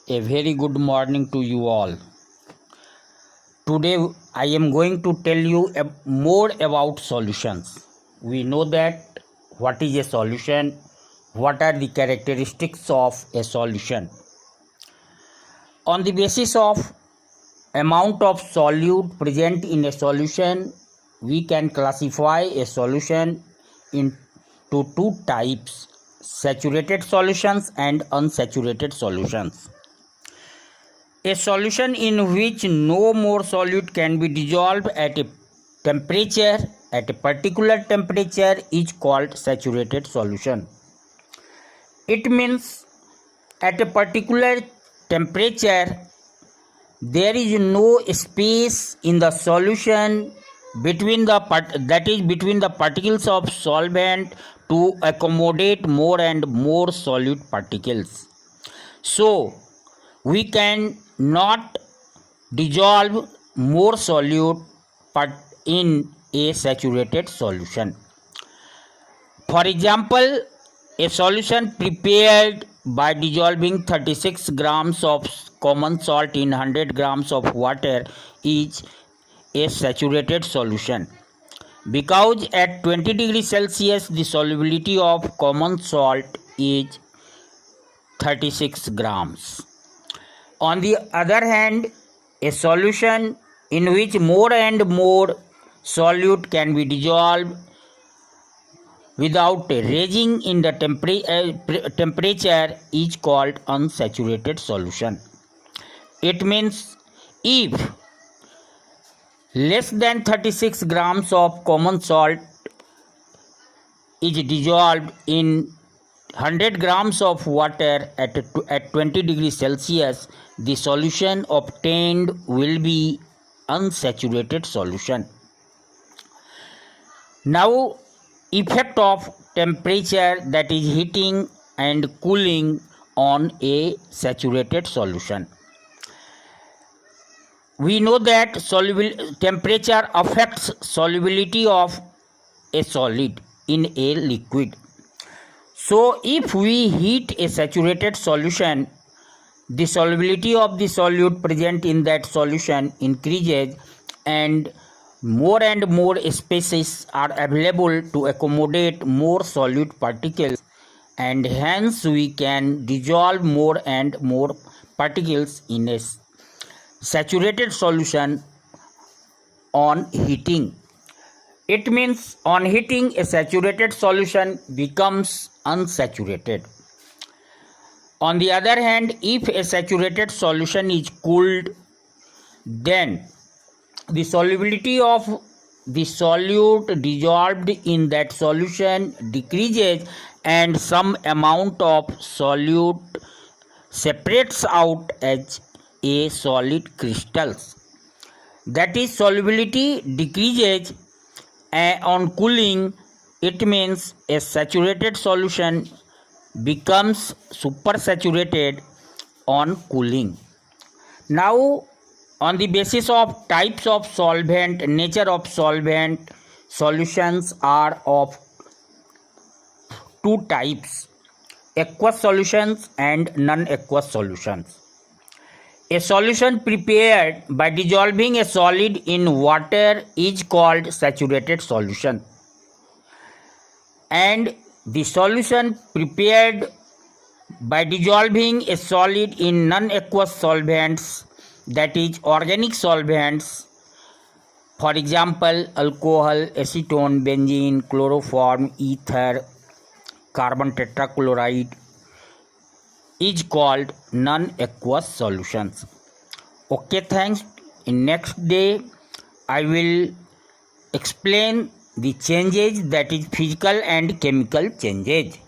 A very good morning to you all. Today I am going to tell you more about solutions. We know that what is a solution, what are the characteristics of a solution. On the basis of amount of solute present in a solution, we can classify a solution into two types: saturated solutions and unsaturated solutions. A solution in which no more solute can be dissolved at a particular temperature is called saturated solution. It means at a particular temperature there is no space in the solution between the particles of solvent to accommodate more and more solute particles. So we can not dissolve more solute in a saturated solution. For example, a solution prepared by dissolving 36 grams of common salt in 100 grams of water is a saturated solution, because at 20 degrees Celsius the solubility of common salt is 36 grams. On the other hand, a solution in which more and more solute can be dissolved without raising in the temperature is called unsaturated solution. It means if less than 36 grams of common salt is dissolved in 100 grams of water at 20 degrees Celsius, the solution obtained will be unsaturated solution. Now, effect of temperature, that is heating and cooling on a saturated solution. We know that temperature affects solubility of a solid in a liquid. So if we heat a saturated solution, the solubility of the solute present in that solution increases and more spaces are available to accommodate more solute particles, and hence we can dissolve more and more particles in a saturated solution on heating. It means on heating, a saturated solution becomes unsaturated. On the other hand, if a saturated solution is cooled, then the solubility of the solute dissolved in that solution decreases and some amount of solute separates out as a solid crystals. That is, solubility decreases on cooling. It means a saturated solution becomes supersaturated on cooling. Now, on the basis of types of solvent, nature of solvent, solutions are of two types: aqueous solutions and non-aqueous solutions. A solution prepared by dissolving a solid in water is called saturated solution, and the solution prepared by dissolving a solid in non-aqueous solvents, that is organic solvents, for example alcohol, acetone, benzene, chloroform, ether, carbon tetrachloride, is called non-aqueous solutions. Okay, thanks. In next day I will explain the changes, that is physical and chemical changes.